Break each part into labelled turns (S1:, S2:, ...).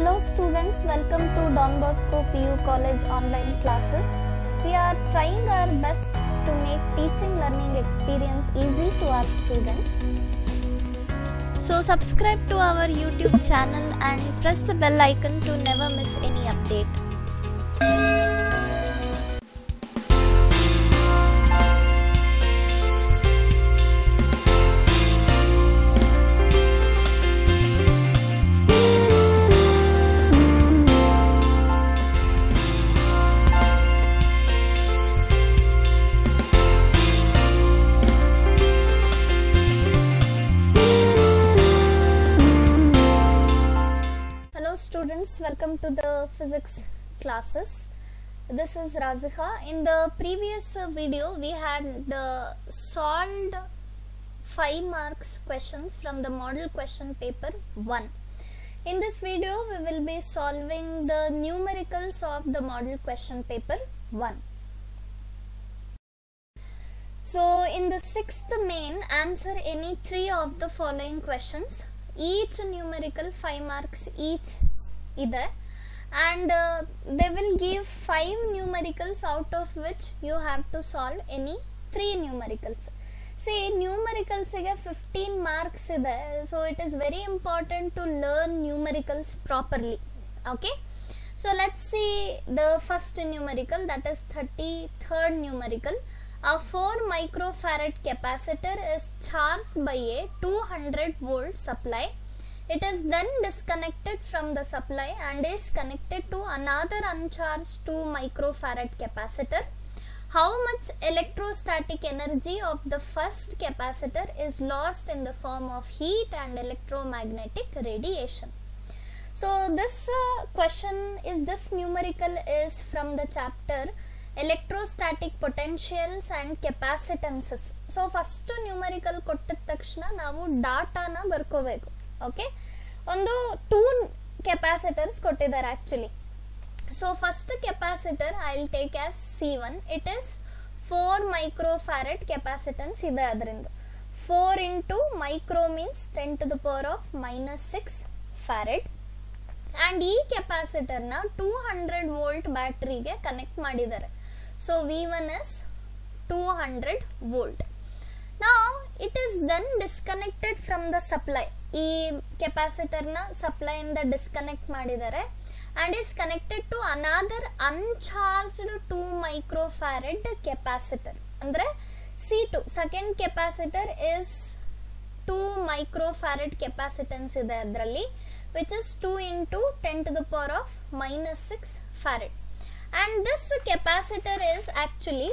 S1: Hello students, welcome to Don Bosco PU College online classes. We are trying our best to make teaching learning experience easy to our students. So subscribe to our YouTube channel and press the bell icon to never miss any update. Students, welcome to the physics classes. This is Razika. In the previous video we had solved 5 marks questions from the model question paper 1. In this video we will be solving the numericals of the model question paper 1. So in the 6th main, answer any 3 of the following questions. Each numerical 5 marks each either, and they will give 5 numericals out of which you have to solve any 3 numericals. See, numericals ige 15 marks ide, so it is very important to learn numericals properly. Okay, so let's see the first numerical, that is 33rd numerical. A 4 microfarad capacitor is charged by a 200 volt supply. It is then disconnected from the supply and is connected to another uncharged 2 microfarad capacitor. How much electrostatic energy of the first capacitor is lost in the form of heat and electromagnetic radiation? So this this numerical is from the chapter electrostatic potentials and capacitances. So first numerical kottida takshana navu data na barkobeku. Okay, ಒಂದು 2 capacitors ಕೊಟ್ಟಿದ್ದಾರೆ actually. So first capacitor I will take as C1. It is 4 microfarad capacitance ಇದೆ ಅದರಿಂದ. 4 into micro means 10 to the power of minus 6 farad. And ಈ capacitor ನ 200 volt battery ಗೆ connect ಮಾಡಿದ್ದಾರೆ. So V1 is 200 volt. Now it is then disconnected from the supply. ಈ capacitor ನ supply ಇಂದ disconnect ಮಾಡಿದ್ದಾರೆ and is connected to another uncharged 2 microfarad capacitor. ಅಂದ್ರೆ C2 second capacitor is 2 microfarad capacitance ಇದೆ ಅದರಲ್ಲಿ, which is 2 into 10 to the power of minus 6 farad. And this capacitor is actually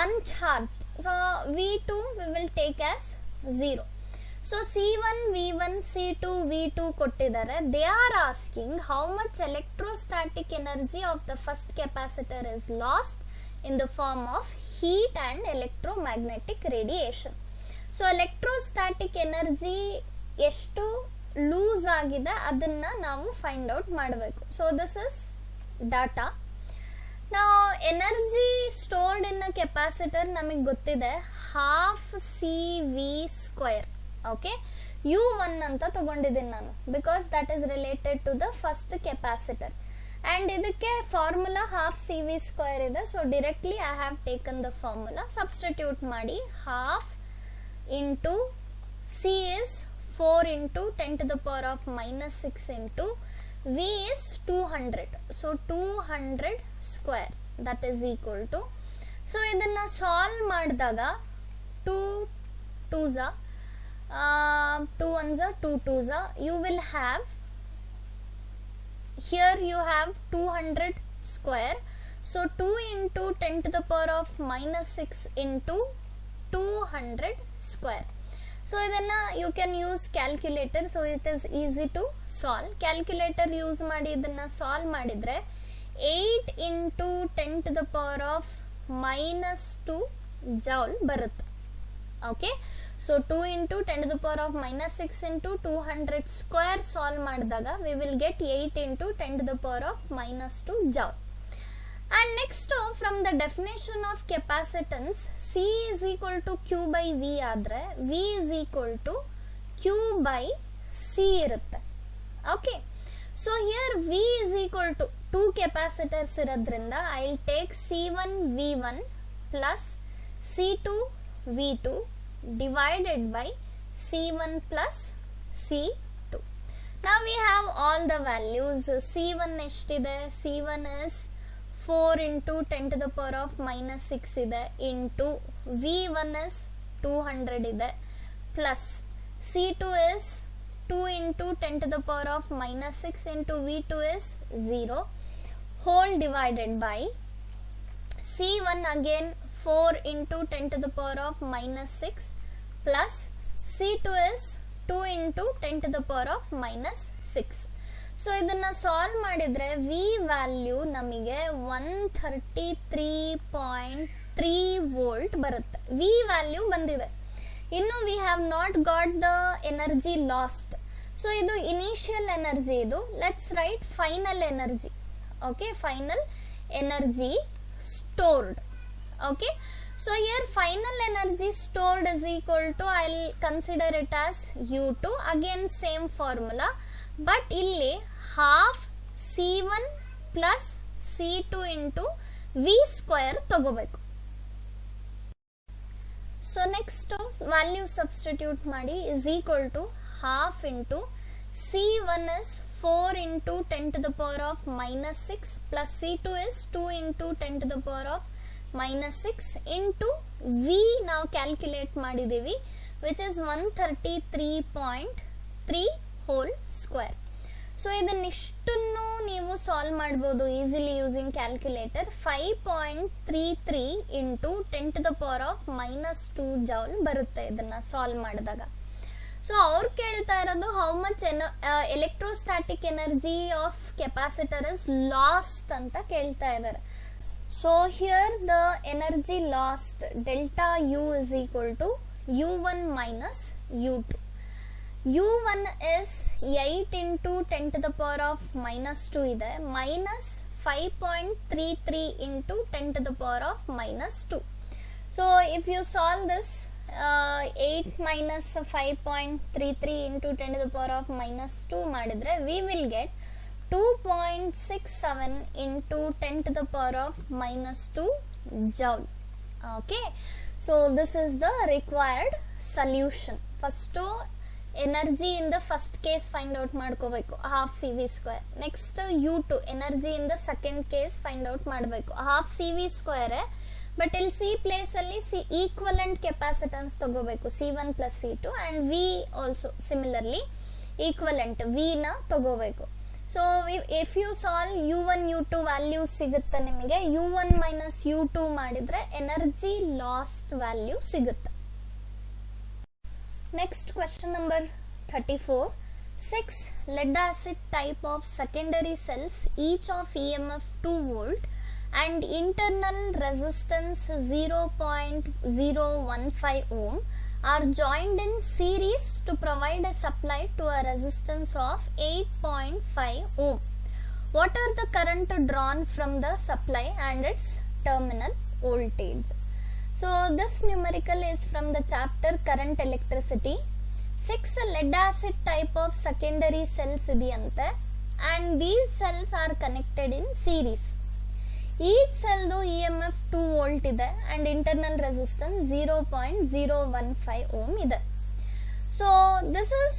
S1: uncharged. So V2 we will take as 0. So C1, V1, C2, V2 kottidare. They are asking how much electrostatic energy of the first capacitor is lost in the form of heat and electromagnetic radiation. So electrostatic energy ಎಷ್ಟು loose ಆಗಿದೆ ಅದನ್ನ ನಾವು find out ಮಾಡಬೇಕು. So this is data. Now energy stored in a capacitor ನಮಗೆ ಗೊತ್ತಿದೆ half CV square. Okay, U1 ಅಂತ ತಗೊಂಡಿದ್ದೀನಿ ನಾನು because that is related to the first capacitor, and ಇದಕ್ಕೆ formula half CV square ಇದೆ. So directly I have taken the formula, substitute ಮಾಡಿ half into C is 4 into 10 to the power of minus 6 into V is 200. So 200 square, that is equal to, so ಇದನ್ನ solve ಮಾಡಿದಾಗ 2 2s 2 1s 2 2s, you will have, here you have 200 square. So 2 into 10 to the power of minus 6 into 200 square. So idanna you can use calculator, so it is easy to solve. Calculator use ಮಾಡಿ ಇದನ್ನ solve ಮಾಡಿದ್ರೆ 8 into 10 to the power of minus 2 joule ಬರುತ್ತೆ. Okay, so 2 into 10 to the power of minus 6 into 200 square solve ಮಾಡಿದಾಗ we will get 8 into 10 to the power of minus 2 joule. And next from the definition of capacitance, C is equal to Q by V ಆದ್ರೆ V is equal to Q by C ಇರುತ್ತೆ. Okay, So here V is equal to 2 capacitors iradrinda I'll take C1 V1 plus C2 V2 divided by C1 plus C2. Now we have all the values. C1 ಎಷ್ಟಿದೆ? C1 is 4 into 10 to the power of minus 6 ಇದೆ into V1 is 200 ಇದೆ plus C2 is 2 into 10 to the power of minus 6 into V2 is 0 whole divided by C1 again 4 into 10 to the power of minus 6 plus C2 is 2 into 10 to the power of minus 6. So ಇದನ್ನು solve ಮಾಡಿದರೆ V value ನಮಗೆ 133.3 volt ಬರುತ್ತೆ. V value ಬಂದಿದೆ. ಇನ್ನು we have not got the energy last. So ಇದು initial energy, ಇದು let's right final energy. Okay, final energy stored. Okay, so here final energy stored is equal to, I'll consider it as U2, again same formula, but illi half C1 plus C2 into V square ತಗೋಬೇಕು. So next value substitute ಮಾಡಿ is equal to half into C1 is 4 into 10 to the power of minus 6 plus C2 is 2 into 10 to the power of minus 6 into V ನಾವು calculate ಮಾಡಿದ್ದೀವಿ which is 133.3 whole square. So ಇದನ್ನಿಷ್ಟನ್ನು ನೀವು ಸಾಲ್ವ್ ಮಾಡ್ಬೋದು easily using calculator. 5.33 into 10 to the power of minus 2 joule ಬರುತ್ತೆ ಇದನ್ನು ಸಾಲ್ವ್ ಮಾಡಿದಾಗ. ಸೊ ಅವ್ರು ಕೇಳ್ತಾ ಇರೋದು how much electrostatic energy of capacitor is lost ಅಂತ ಕೇಳ್ತಾ ಇದ್ದಾರೆ. So here the energy lost delta U is equal to U1 minus U2. U1 is 8 into 10 to the power of minus 2 ಇದೆ minus 5.33 into 10 to the power of minus 2. So if you solve this 8 minus 5.33 into 10 to the power of minus 2 ಮಾಡಿದ್ರೆ we will get 2.67 into 10 to the power of minus 2 joule. Okay, so this is the required solution. First energy in the first case find out ಮಾಡ್ಕೋಬೇಕು, half CV square. Next U2 energy in the second case find out ಮಾಡಬೇಕು, half CV square. But ಇಲ್ಲಿ C ಪ್ಲೇಸಲ್ಲಿ equivalent capacitance ತಗೋಬೇಕು, C1 plus C2 and V also similarly equivalent Vನ ತಗೋಬೇಕು. So if you solve U1 U2 values ಸಿಗುತ್ತೆ ನಿಮಗೆ. U1 minus U2 ಮಾಡಿದರೆ energy lost value ಸಿಗುತ್ತೆ. Next question number 34. 6 lead acid type of secondary cells each of EMF 2 volt and internal resistance 0.015 ohm are joined in series to provide a supply to a resistance of 8.5 ohm. What are the current drawn from the supply and its terminal voltage? So this numerical is from the chapter current electricity. 6 lead acid type of secondary cells idiyante and these cells are connected in series. Each cell do EMF 2 volt ಇದೆ and internal resistance 0.015 ohm ಇದೆ. So this is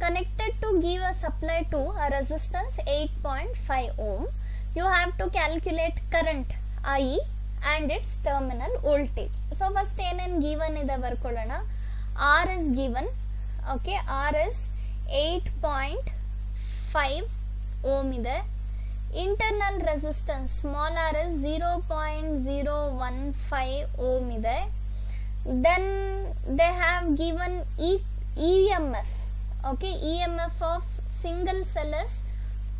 S1: connected to give a supply to a resistance 8.5 ohm. You have to calculate current I and its terminal voltage. So first ಏನೇನು given ಇದೆ ಬರ್ಕೊಳ್ಳೋಣ. R is given. Okay, R is 8.5 ohm ಇದೆ. Internal resistance small r is 0.015 ohm ಇದೆ. Then they have given EMF. Okay, EMF of single cell is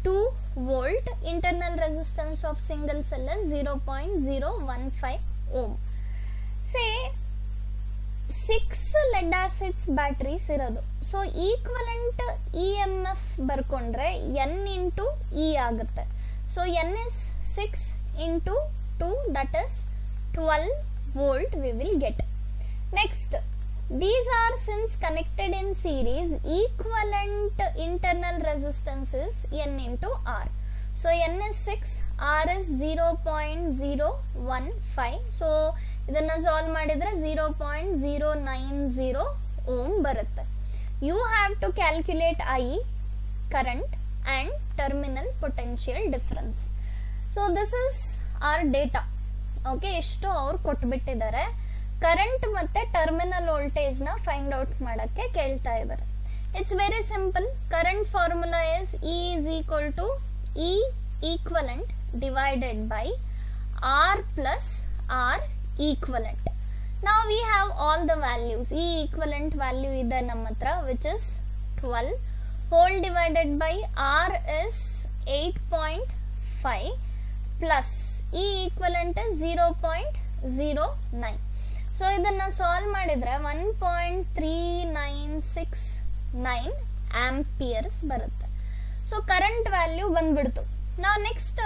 S1: 2 volt. Internal resistance of single cell is 0.015 ohm. Say 6 lead acids batteries ಇರೋದು. So equivalent EMF ಬರ್ಕೊಂಡ್ರೆ N into E ಆಗುತ್ತೆ. So N is 6 into 2, that is 12 volt we will get. Next these are since connected in series, equivalent internal resistance is N into R. So N is 6, R is 0.015. So ಇದನ್ನ solve ಮಾಡಿದ್ರೆ 0.090 ohm ಬರುತ್ತೆ. You have to calculate I, current, and terminal potential difference. So this is our data. Okay, ಇಷ್ಟು ಅವ್ರು ಕೊಟ್ಬಿಟ್ಟಿದ್ದಾರೆ. Current ಮತ್ತೆ terminal voltage ನ find out ಮಾಡಕ್ಕೆ ಕೇಳ್ತಾ ಇದ್ದಾರೆ. It's very simple. Current formula is E is equal to E equivalent divided by R plus R equivalent. Now we have all the values. E equivalent value ಇದೆ ನಮ್ಮ ಹತ್ರ, which is 12. Whole divided by R is 8.5 plus E equivalent is 0.09. So ಇದನ್ನ solve ಮಾಡಿದ್ರೆ 1.3969 amperes ಬರುತ್ತೆ. So current value ಬಂದ್ಬಿಡ್ತು. ನಾವು next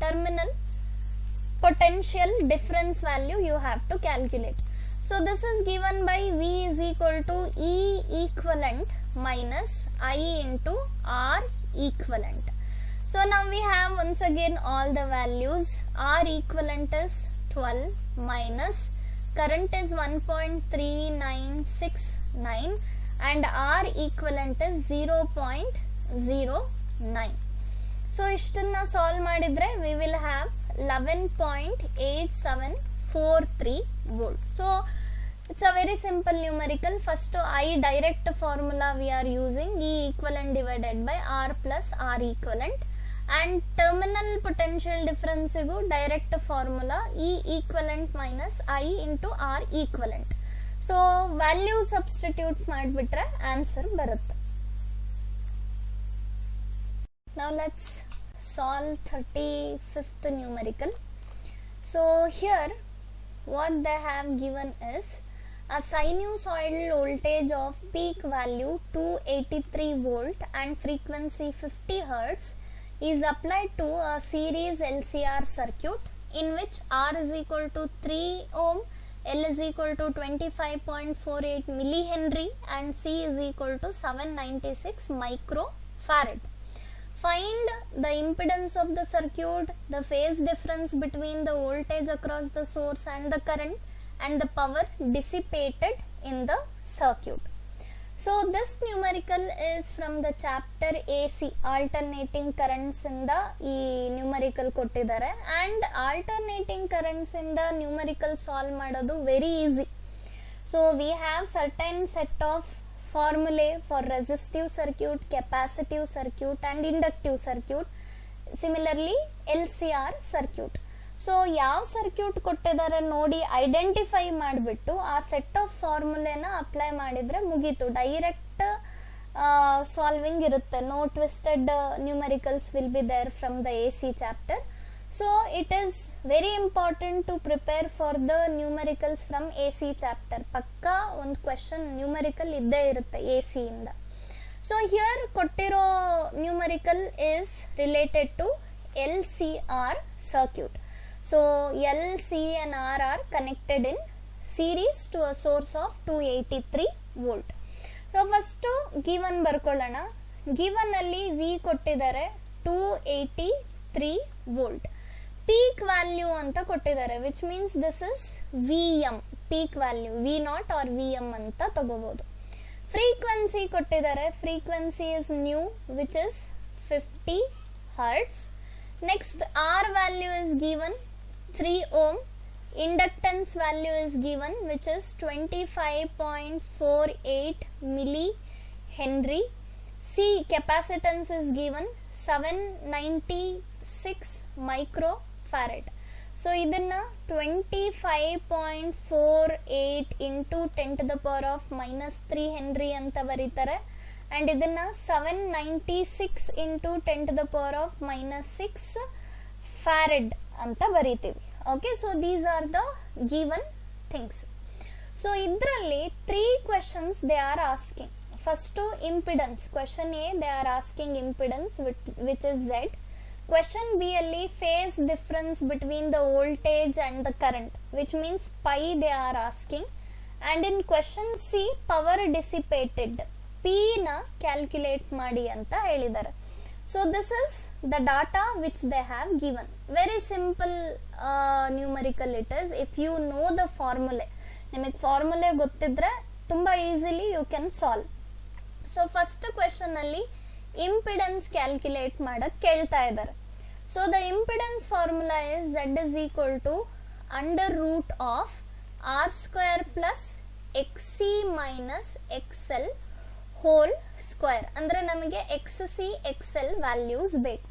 S1: terminal potential difference value you have to calculate. So this is given by V is equal to E equivalent minus I into R equivalent. So now we have once again all the values. R equivalent is 12 minus current is 1.3969 and R equivalent is 0.09. So ಇಷ್ಟನ್ನ solve ಮಾಡಿದ್ರೆ we will have 11.8743 volt. So it's a very simple numerical. First I direct formula we are using, E equivalent divided by R plus R equivalent, and terminal potential difference igu direct formula E equivalent minus I into R equivalent. So value substitute ಮಾಡಿಬಿಟ್ರೆ answer ಬರುತ್ತೆ. Now let's solve 35th numerical. So here what they have given is a sinusoidal voltage of peak value 283 volt and frequency 50 hertz is applied to a series LCR circuit in which R is equal to 3 ohm, L is equal to 25.48 millihenry and C is equal to 796 microfarad. Find the impedance of the circuit, the phase difference between the voltage across the source and the current, and the power dissipated in the circuit. So this numerical is from the chapter AC, alternating currents ಇಂದ ಈ numerical ಕೊಟ್ಟಿದ್ದಾರೆ. And alternating currents ಇಂದ numerical solve ಮಾಡೋದು very easy. So we have certain set of formulae for resistive circuit, capacitive circuit and inductive circuit. Similarly LCR circuit. So ಯಾವ circuit ಕೊಟ್ಟಿದ್ದಾರೆ ನೋಡಿ identify ಮಾಡಿಬಿಟ್ಟು ಆ ಸೆಟ್ ಆಫ್ ಫಾರ್ಮುಲೆನ ಅಪ್ಲೈ ಮಾಡಿದರೆ ಮುಗೀತು. Direct solving ಇರುತ್ತೆ. No twisted numericals will be there from the A C chapter. So it is very important to prepare for the numericals from A C chapter. ಪಕ್ಕಾ ಒಂದು question numerical ಇದ್ದೇ ಇರುತ್ತೆ A ಸಿಯಿಂದ. So here ಕೊಟ್ಟಿರೋ numerical is related to LCR circuit. So L, C and R are connected in series to a source of 283 volt. So first given ಬರ್ಕೊಳ್ಳೋಣ. given ಅಲ್ಲಿ V ಕೊಟ್ಟಿದ್ದಾರೆ 283 volt. peak value ಅಂತ ಕೊಟ್ಟಿದ್ದಾರೆ, which means this is VM, peak value, V0 or VM ಅಂತ ತಗೋಬಹುದು. frequency ಕೊಟ್ಟಿದ್ದಾರೆ, frequency is nu, which is 50 hertz. Next R value is given 3 ohm, inductance value is given which is 25.48 millihenry. C capacitance is given 796 microfarad. So ಇದನ್ನ 25.48 into 10 to the power of minus 3 henry ಅಂತ ಬರೀತಾರೆ. and ಇದನ್ನ 796 into 10 to the power of minus 6 farad ಅಂತ ಬರೀತೀವಿ. okay, so these are the given things. so ಇದರಲ್ಲಿ 3 questions they are asking. first impedance, question A, they are asking impedance which is Z. Question B ಅಲ್ಲಿ phase difference between the voltage and the current, which means pi they are asking. And in question C, power dissipated, P ನ calculate ಮಾಡಿ ಅಂತ ಹೇಳಿದ್ದಾರೆ. So this is the data which they have given. Very simple numerical it is. If you know the formula, ನಿಮಗೆ formulae ಗೊತ್ತಿದ್ರೆ ತುಂಬಾ easily you can solve. So first question ಅಲ್ಲಿ impedance calculate ಮಾಡಕ್ ಕೇಳ್ತಾ ಇದ್ದಾರೆ. So the impedance formula is Z is equal to under root of R square plus XC minus XL whole square. ಅಂದ್ರೆ ನಮಗೆ XC XL values ಬೇಕು.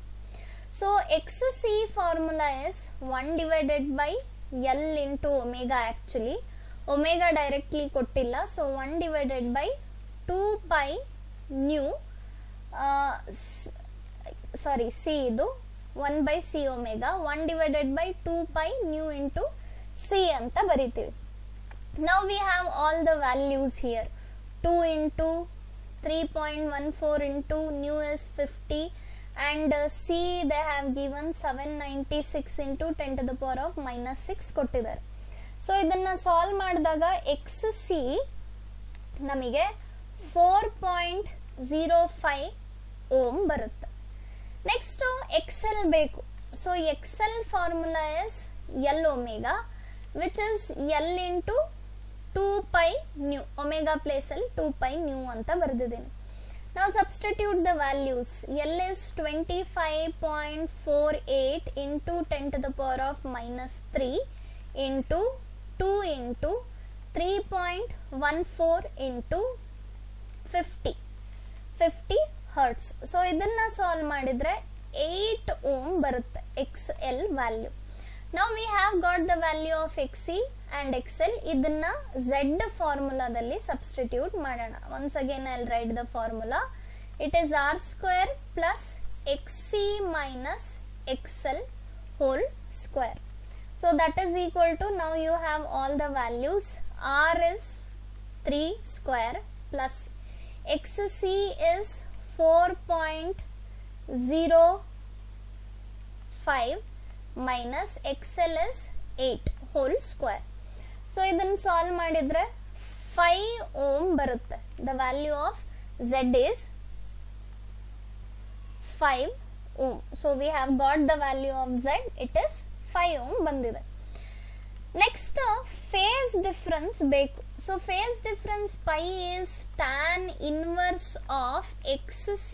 S1: So XC formula is 1 divided by L into omega. Actually omega directly ಕೊಟ್ಟಿಲ್ಲ. So 1 divided by 2 pi nu C ಇದು 1 by C omega 1 divided by 2 pi nu into C ಅಂತ ಬರಿತೀವಿ. Now we have all the values here. 2 into 3.14 into nu is 50 and C they have given 796 into 10 to the power of minus 6 ಕೊಟ್ಟಿದ್ದಾರೆ. So ಇದನ್ನ solve ಮಾಡಿದಾಗ XC ನಮಗೆ 4.05 ohm ಬರುತ್ತೆ. Next XL ಬೇಕು. So XL formula is L omega which is L into 2 pi nu. Omega place ಅಲ್ಲಿ 2 pi nu ಅಂತ ಬರೆದಿದ್ದೀನಿ. ನಾವು substitute the values. L is 25.48 into 10 to the power of minus 3 into 2 into 3.14 into 50 hertz. So ಇದನ್ನ solve ಮಾಡಿದ್ರೆ 8 ohm ಬರುತ್ತೆ XL value. Now we have got the value of XC and XL. ಇದನ್ನ Z ಫಾರ್ಮುಲಾದಲ್ಲಿ substitute ಮಾಡೋಣ. Once again I'll write the formula. It is R square plus XC minus XL whole square. So that is equal to, now you have all the values. R is 3 square plus XC is 4.05 minus XL is 8 whole square. So ಇದನ್ನು solve ಮಾಡಿದ್ರೆ 5 ohm ಬರುತ್ತೆ. The value of Z is 5 ohm. So we have got the value of Z. It is 5 ohm ಬಂದಿದೆ. Next phase difference ಬೇಕು. So phase difference pi is tan inverse of XC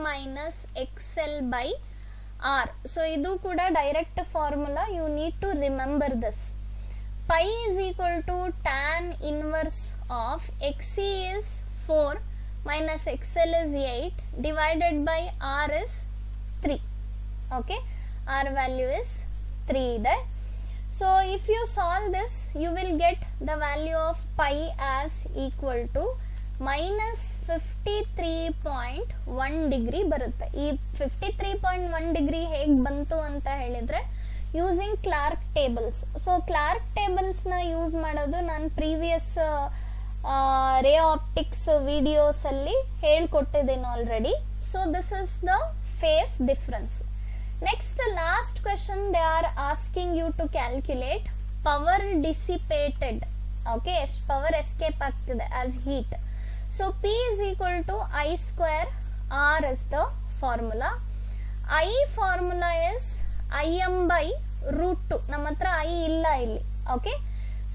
S1: minus XL by R. So ಇದು ಕೂಡ direct formula. You need to remember this. Pi is equal to tan inverse of XC is 4 minus XL is 8 divided by R is 3. Okay, R value is 3 there. So if you solve this, you will get the value of pi as equal to minus 53.1 degree ಬರುತ್ತೆ. ಈ 53.1 degree ಹೇಗೆ ಬಂತು ಅಂತ ಹೇಳಿದ್ರೆ using Clark tables. So Clark ಟೇಬಲ್ಸ್ನ use ಮಾಡೋದು ನಾನು previous ray optics videos ಅಲ್ಲಿ ಹೇಳ್ಕೊಟ್ಟಿದ್ದೇನೆ already. So this is the phase difference. Next last question they are asking you to calculate power dissipated. Okay, ಎಷ್ಟು ಪವರ್ ಎಸ್ಕೇಪ್ ಆಗ್ತಿದೆ as heat. So P is equal to I square R is the formula. I formula is Im by root 2. ನಮ್ಮ ಹತ್ರ I ಇಲ್ಲ ಇಲ್ಲಿ. Okay,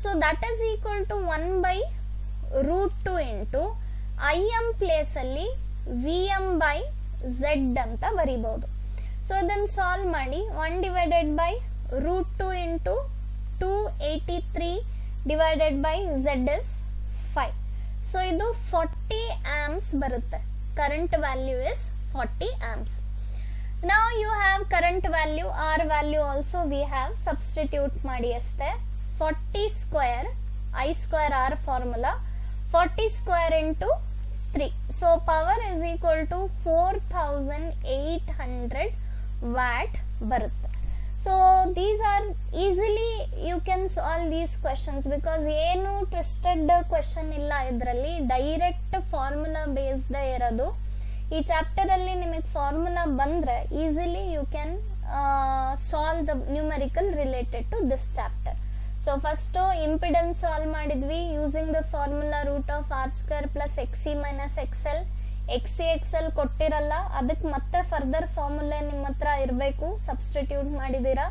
S1: so that is equal to 1 by root 2 into Im place ಅಲ್ಲಿ Vm by Z ಅಂತ ಬರಿಬಹುದು. So ಇದನ್ನು solve ಮಾಡಿ 1 divided by root 2 into 283 divided by Z is 5. So ಇದು 40 amps ಬರುತ್ತೆ. Current value is 40 amps. Now you have current value, R value also we have. Substitute ಮಾಡಿ ಅಷ್ಟೇ. 40 square I square R formula, 40 square into 3. So power is equal to 4800 watt ಬರುತ್ತೆ. So these are easily you can solve these questions because ಏನು twisted question ಇಲ್ಲ ಇದರಲ್ಲಿ. Direct formula based ಇರೋದು. ಈ chapter ಅಲ್ಲಿ ನಿಮಗೆ ಫಾರ್ಮುಲಾ ಬಂದ್ರೆ easily you can solve the numerical related to this chapter. So first impedance solve ಮಾಡಿದ್ವಿ using the formula root of r square plus xc minus xl. xc xl ಕೊಟ್ಟಿರಲ್ಲ, ಅದಕ್ಕೆ ಮತ್ತೆ further formula ನಿಮ್ಮ ಹತ್ರ ಇರಬೇಕು, substitute ಮಾಡಿದ್ದೀರಾ.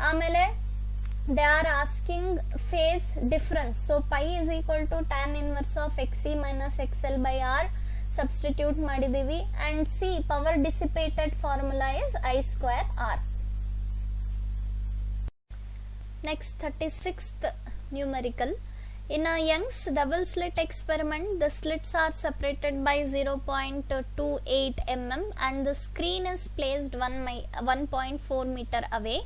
S1: ಆಮೇಲೆ they are asking phase difference, so pi is equal to tan inverse of xc minus xl by r, substitute ಮಾಡಿದೀವಿ. and c power dissipated formula is I square r. Next 36th numerical. In a Young's double slit experiment, the slits are separated by 0.28 mm and the screen is placed 1.4 meter away.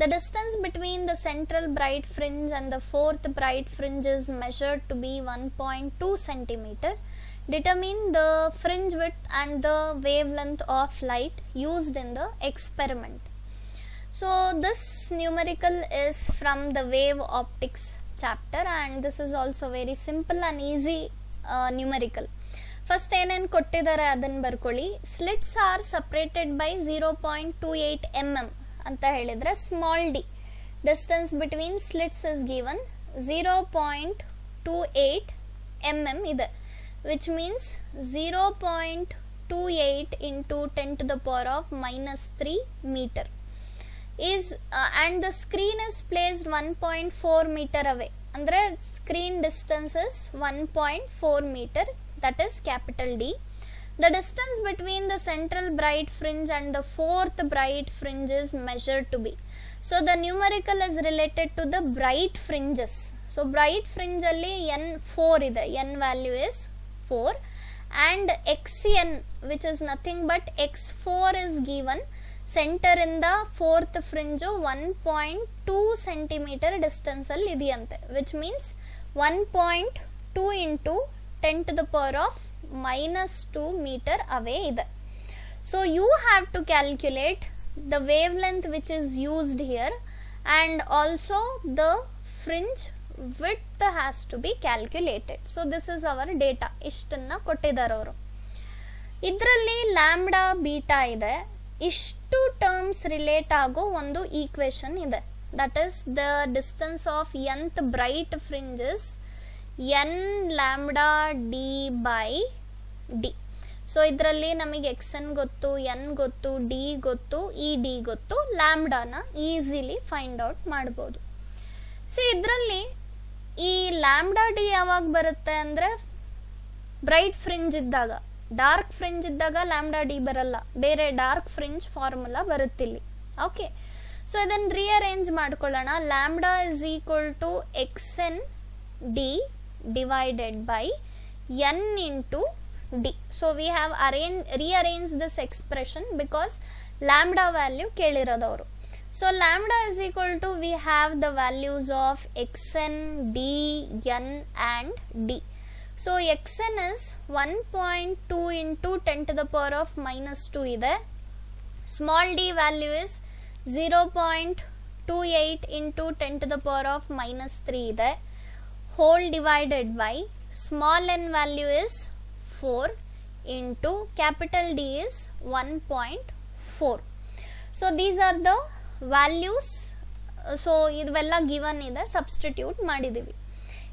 S1: The distance between the central bright fringe and the fourth bright fringe is measured to be 1.2 centimeter. Determine the fringe width and the wavelength of light used in the experiment. So this numerical is from the wave optics chapter and this is also very simple and easy numerical. First ಏನೇನು ಕೊಟ್ಟಿದ್ದಾರೆ ಅದನ್ನು ಬರ್ಕೊಳ್ಳಿ. Slits R separated by 0.28 mm ಅಂತ ಹೇಳಿದ್ರೆ small D distance between slits is given 0.28 mm ಇದೆ, which means 0.28 into 10 to the power of -3 meter is and the screen is placed 1.4 meter away. Andre screen distance is 1.4 meter, that is capital D. The distance between the central bright fringe and the fourth bright fringe is measured to be. So the numerical is related to the bright fringes. So bright fringe alli n4 ide, n value is 4 and xn which is nothing but x4 is given. Center in the fourth fringe 1.2 centimeter distance ಅಲ್ಲಿ ಇದೆಯಂತೆ, which means 1.2 into 10 to the power of -2 meter away ಇದೆ. So you have to calculate the wavelength which is used here and also the fringe width has to be calculated. So this is our data. ಇಷ್ಟನ್ನ ಕೊಟ್ಟಿದ್ದಾರೆ ಅವರು. ಇದರಲ್ಲಿ lambda beta ಇದೆ, ಇಷ್ಟು terms relate ಆಗೋ ಒಂದು equation ಇದೆ. That is the distance of nth bright fringes n lambda D by D. So ಇದರಲ್ಲಿ ನಮಗೆ xn ಗೊತ್ತು, n ಗೊತ್ತು, d ಗೊತ್ತು, ಈ d ಗೊತ್ತು, ಲ್ಯಾಂಬ್ಡಾನ ಈಸಿಲಿ ಫೈಂಡ್ ಔಟ್ ಮಾಡ್ಬೋದು. ಸೊ ಇದರಲ್ಲಿ ಈ ಲ್ಯಾಂಬ್ಡಾ ಡಿ ಯಾವಾಗ ಬರುತ್ತೆ ಅಂದರೆ ಬ್ರೈಟ್ ಫ್ರಿಂಜ್ ಇದ್ದಾಗ, ಡಾರ್ಕ್ ಫ್ರಿಂಜ್ ಇದ್ದಾಗ ಲ್ಯಾಂಬ್ಡಾ ಡಿ ಬರಲ್ಲ, ಬೇರೆ ಡಾರ್ಕ್ ಫ್ರಿಂಜ್ ಫಾರ್ಮುಲಾ ಬರುತ್ತಿಲ್ಲಿ. ಓಕೆ, ಸೊ ಇದನ್ನು ರೀಅರೇಂಜ್ ಮಾಡ್ಕೊಳ್ಳೋಣ. Lambda is equal to xn d divided by n into d. So we have rearranged this expression because lambda value ಕೇಳಿರೋದವರು. So lambda is equal to, we have the values of xn, d, n and d. So xn is 1.2 into 10 to the power of -2 ಇದೆ. Small d value is 0.28 into 10 to the power of -3 ಇದೆ. Whole divided by small n value is 4 into capital D is 1.4. So these are the values. So ಇದೆಲ್ಲ given ಇದೆ, substitute ಮಾಡಿದ್ದೀವಿ.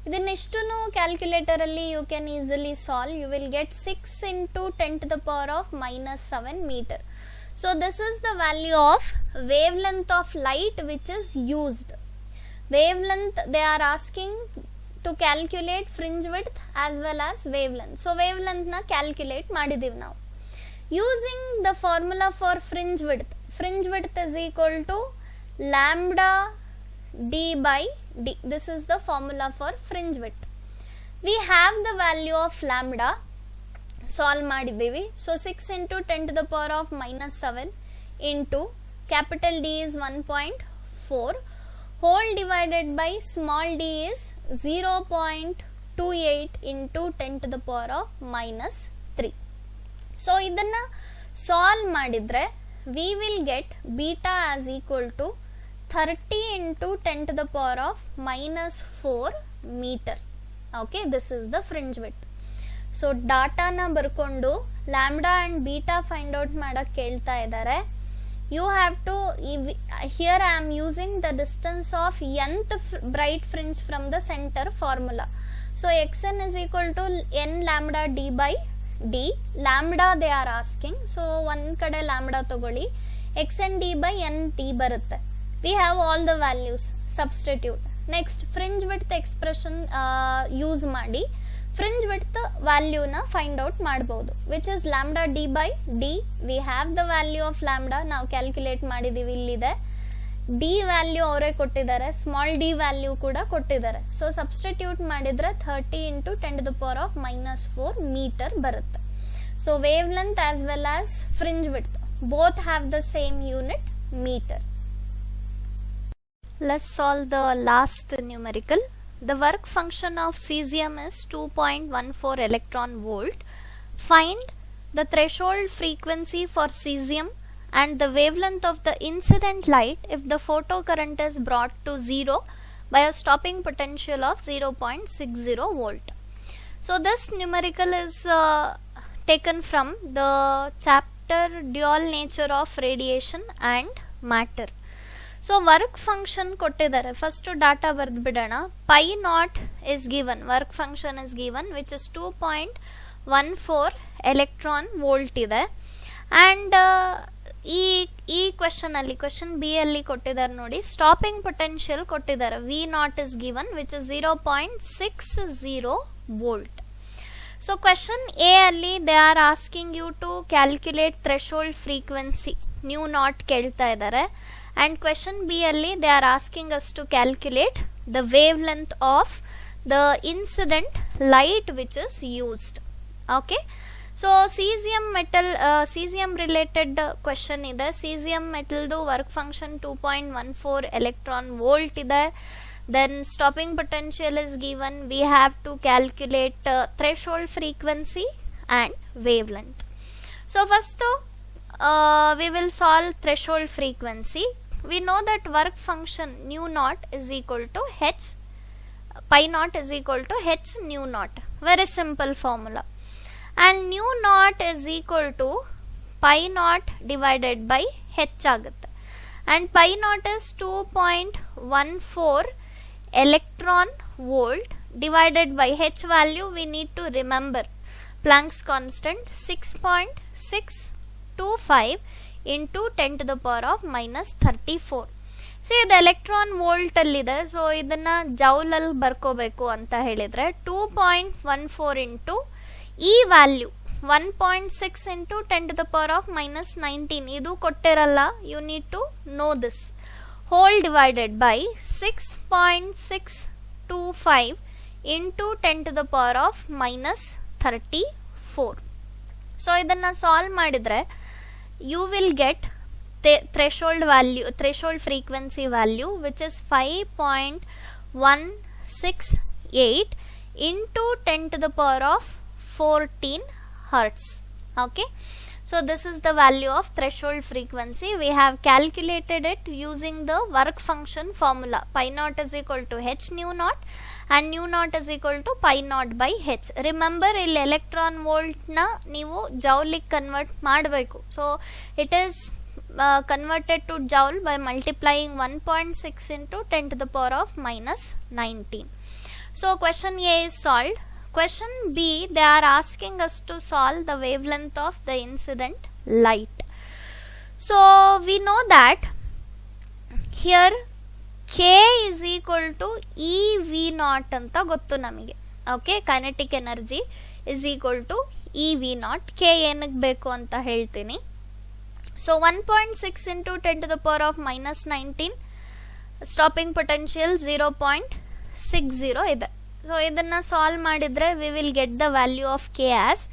S1: ಇದನ್ನೆಷ್ಟನ್ನು ಕ್ಯಾಲ್ಕುಲೇಟರಲ್ಲಿ you can easily solve. You will get 6 into 10 to the power of -7 meter. So this is the value of wavelength of light which is used. Wavelength, they are asking to calculate fringe width as well as wavelength. So wavelength na calculate ಮಾಡಿದ್ದೀವಿ ನಾವು. Using the formula for fringe width is equal to lambda d by d. This is the formula for fringe width. We have the value of lambda, solve ಮಾಡಿದ್ದೀವಿ. So 6 into 10 to the power of -7 into capital D is 1.4, whole divided by small d is 0.28 into 10 to the power of -3. So ಇದನ್ನ solve ಮಾಡಿದ್ರೆ we will get beta as equal to 30 into 10 to the power of -4 meter. Okay, this is the fringe width. So ಡಾಟಾನ ಬರ್ಕೊಂಡು lambda and beta find out ಮಾಡೋಕ್ಕೆ ಕೇಳ್ತಾ ಇದ್ದಾರೆ. you have to, here I am using the distance of nth bright fringe from the center formula. So xn is equal to n lambda d by d. Lambda they are asking, so one kade lambda togoli, xn d by n d barutte. We have all the values, substitute. Next fringe width expression use ಮಾಡಿ fringe width value na find out ಮಾಡಬಹುದು, which is lambda d by d. We have the value of lambda, ನಾವು calculate ಮಾಡಿದೀವಿ, ಇಲ್ಲಿದೆ. d value ಅವರೇ ಕೊಟ್ಟಿದ್ದಾರೆ, small d value ಕೂಡ ಕೊಟ್ಟಿದ್ದಾರೆ. So substitute ಮಾಡಿದ್ರೆ 30 into 10 to the power of -4 metre ಬರುತ್ತೆ. So wave length as well as fringe width both have the same unit, meter. Let's solve the last numerical. The work function of cesium is 2.14 electron volt. Find the threshold frequency for cesium and the wavelength of the incident light if the photocurrent is brought to 0 by a stopping potential of 0.60 volt. So this numerical is taken from the chapter dual nature of radiation and matter. So work function ಕೊಟ್ಟಿದ್ದಾರೆ, first data ಬರೆದು ಬಿಡೋಣ. Pi naught is given, work function is given which is 2.14 electron volt ಇದೆ. And ಈ ಕ್ವೆಶನಲ್ಲಿ, question B ಅಲ್ಲಿ ಕೊಟ್ಟಿದ್ದಾರೆ ನೋಡಿ, stopping potential ಕೊಟ್ಟಿದ್ದಾರೆ, V naught is given which is 0.60 volt. So question A ಅಲ್ಲಿ they are asking you to calculate threshold frequency, nu naught ಕೇಳ್ತಾ ಇದ್ದಾರೆ. And question B alli they are asking us to calculate the wavelength of the incident light which is used. Okay, so cesium metal, cesium related question ide. Cesium metal do work function 2.14 electron volt ide. Then stopping potential is given, we have to calculate threshold frequency and wavelength. So first we will solve threshold frequency. We know that work function nu naught is equal to h, pi naught is equal to h nu naught, very simple formula. And nu naught is equal to pi naught divided by h agutte. And pi naught is 2.14 electron volt divided by h value we need to remember, Planck's constant 6.625 into 10 to the power of -34. See ಇದು electron volt ಅಲ್ಲಿದೆ, so ಇದನ್ನ joule ಅಲ್ಲಿ ಬರ್ಕೋಬೇಕು ಅಂತ ಹೇಳಿದ್ರೆ 2.14 into ಈ value 1.6 into 10 to the power of -19, ಇದು ಕೊಟ್ಟಿರಲ್ಲ, you need to know this, whole divided by 6.625 into 10 to the power of -34. So ಇದನ್ನ ಸಾಲ್ವ್ ಮಾಡಿದ್ರೆ you will get the threshold value, threshold frequency value which is 5.168 into 10 to the power of 14 hertz. Okay, so this is the value of threshold frequency. We have calculated it using the work function formula, pi naught is equal to h nu naught and nu naught is equal to pi naught by h. Remember ಇಲ್ಲಿ electron ವೋಲ್ಟ್ನ ನೀವು ಜೌಲಿಗೆ convert ಮಾಡಬೇಕು. So it is converted to joule by multiplying 1.6 into 10 to the power of -19. So question A is solved. Question B, they are asking us to solve the wavelength of the incident light. So we know that here K is equal to EV naught ಅಂತ ಗೊತ್ತು ನಮಗೆ. Okay, kinetic energy is equal to EV naught. K ಏನಕ್ಕೆ ಬೇಕು ಅಂತ ಹೇಳ್ತೀನಿ. So 1.6 into 10 to the power of -19, stopping potential 0.60 ಇದೆ. So ಇದನ್ನು solve ಮಾಡಿದರೆ we will get the value of K as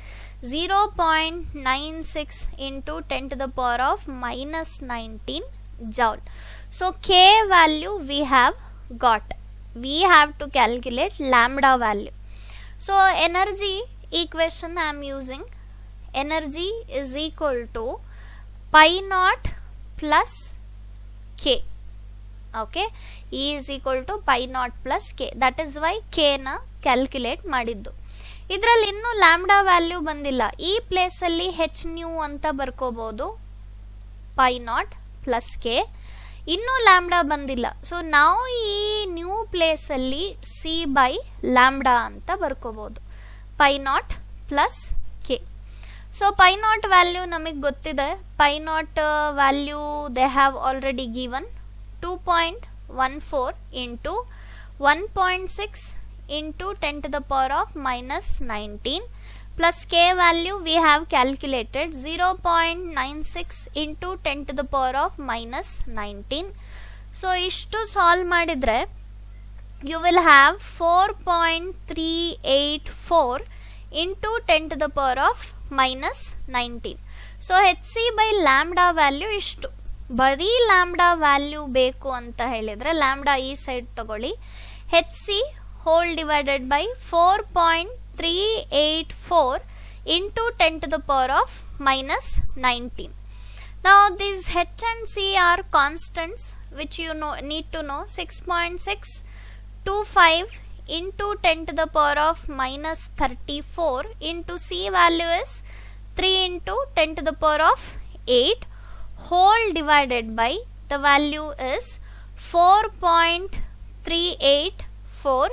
S1: 0.96 into 10 to the power of -19 joule. So K value we have got. We have to calculate lambda value. So energy equation I am using. Energy is equal to pi naught plus K. Okay, E is equal to pi naught plus K. That is why K na calculate ಮಾಡಿದ್ದು. ಇದರಲ್ಲಿ ಇನ್ನೂ lambda value ಬಂದಿಲ್ಲ. ಈ ಪ್ಲೇಸಲ್ಲಿ H nu ಅಂತ ಬರ್ಕೋಬಹುದು, pi naught plus K. ಇನ್ನೂ lambda ಬಂದಿಲ್ಲ, ಸೊ ನಾವು ಈ ನ್ಯೂ ಪ್ಲೇಸಲ್ಲಿ ಸಿ ಬೈ ಲ್ಯಾಂಬ್ಡಾ ಅಂತ ಬರ್ಕೋಬೋದು. Pi naught plus K. So pi naught value ನಮಗೆ ಗೊತ್ತಿದೆ. Pi naught value they have already given 2.14 into 1.6 into 10 to the power of minus 19 plus k value we have calculated 0.96 into 10 to the power of minus 19. So ishtu solve madidre you will have 4.384 into 10 to the power of minus 19. So hc by lambda value ishtu. ಬರೀ lambda value ಬೇಕು ಅಂತ ಹೇಳಿದರೆ lambda ಈ side ತಗೊಳ್ಳಿ. hc whole divided by 4.384 into 10 to the power of minus 19. Now these h and c are constants which you need to know. 6.625 into 10 to the power of minus 34 into c value is 3 into 10 to the power of 8 whole divided by the value is 4.384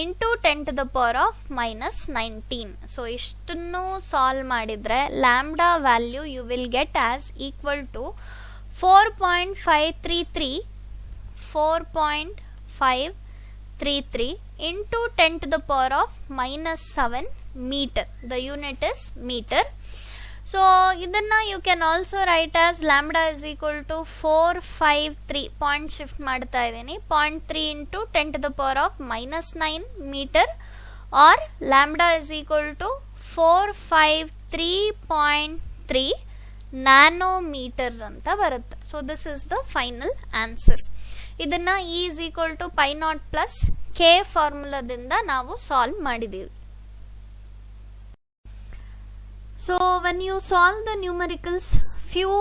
S1: into 10 to the power of minus 19. So ಇಷ್ಟನ್ನು solve ಮಾಡಿದರೆ lambda value you will get as equal to 4.533 into 10 to the power of minus 7 meter. The unit is meter. So ಇದನ್ನು you can also write as lambda is equal to 453 point shift ಮಾಡ್ತಾ ಇದ್ದೀನಿ 0.3 into 10 to the power of minus 9 meter or lambda is equal to 453.3 nanometer ಅಂತ ಬರುತ್ತೆ. So this is the final answer. ಇದನ್ನು E is equal to pi naught plus K ಫಾರ್ಮುಲಾದಿಂದ ನಾವು solve ಮಾಡಿದ್ದೀವಿ. So when you solve the numericals, few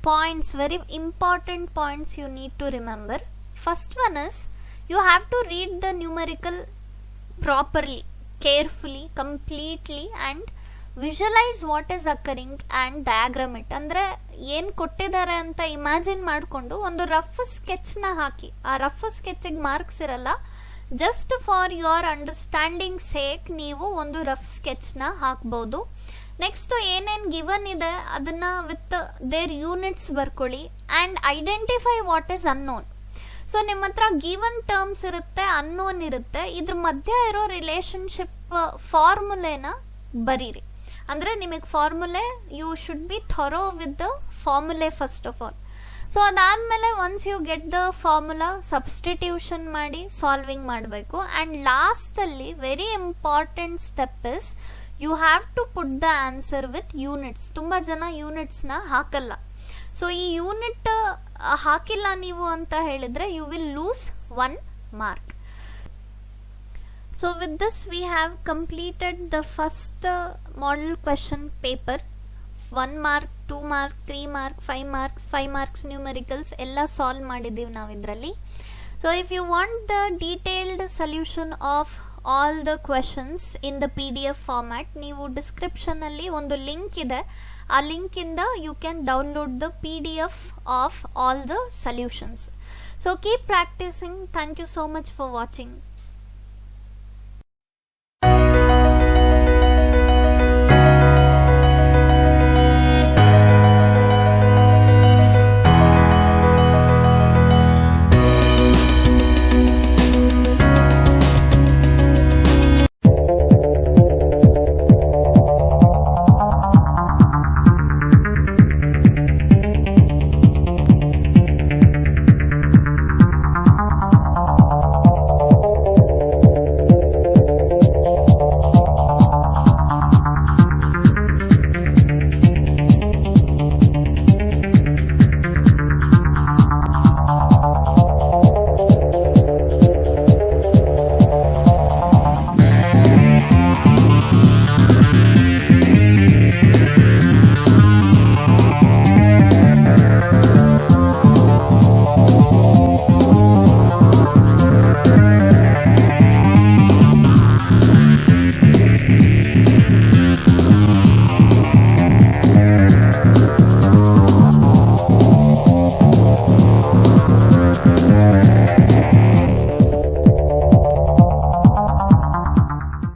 S1: points, very important points you need to remember. First one is you have to read the numerical properly, carefully, completely and visualize what is occurring and diagram it. ಅಂದರೆ ಏನು ಕೊಟ್ಟಿದ್ದಾರೆ ಅಂತ imagine ಮಾಡಿಕೊಂಡು ಒಂದು rough ಸ್ಕೆಚ್ನ ಹಾಕಿ. ಆ rough ಸ್ಕೆಚ್ಗೆ marks ಇರಲ್ಲ, just for your understanding sake ನೀವು ಒಂದು ರಫ್ ಸ್ಕೆಚ್ನ ಹಾಕ್ಬೋದು. ನೆಕ್ಸ್ಟು ಏನೇನು ಗಿವನ್ ಇದೆ ಅದನ್ನು ವಿತ್ ದೇರ್ ಯೂನಿಟ್ಸ್ ಬರ್ಕೊಳ್ಳಿ and identify what is unknown. So ನಿಮ್ಮ ಹತ್ರ ಗಿವನ್ ಟರ್ಮ್ಸ್ ಇರುತ್ತೆ, ಅನ್ನೋನ್ ಇರುತ್ತೆ, ಇದ್ರ ಮಧ್ಯೆ ಇರೋ ರಿಲೇಷನ್ಶಿಪ್ ಫಾರ್ಮುಲೆನ ಬರೀರಿ. ಅಂದರೆ ನಿಮಗೆ formulae you should be thorough with the formulae first of all. So ಅದಾದಮೇಲೆ once you get the formula substitution ಮಾಡಿ ಸಾಲ್ವಿಂಗ್ ಮಾಡಬೇಕು. ಆ್ಯಂಡ್ ಲಾಸ್ಟಲ್ಲಿ very important step is you have to put the answer with units. ತುಂಬ ಜನ ಯೂನಿಟ್ಸ್ನ ಹಾಕಲ್ಲ. So ಈ unit ಹಾಕಿಲ್ಲ ನೀವು ಅಂತ ಹೇಳಿದರೆ you will lose 1 mark. So with this we have completed the first model question paper. 1 mark, 2 mark, 3 mark, 5 marks, 5 marks numericals ಎಲ್ಲ solve ಮಾಡಿದ್ದೀವಿ ನಾವು ಇದರಲ್ಲಿ. So if you want the detailed solution of all the questions in the PDF format, ನೀವು ಡಿಸ್ಕ್ರಿಪ್ಷನಲ್ಲಿ ಒಂದು link ಇದೆ, ಆ ಲಿಂಕಿಂದ you can download the PDF of all the solutions. So keep practicing. Thank you so much for watching.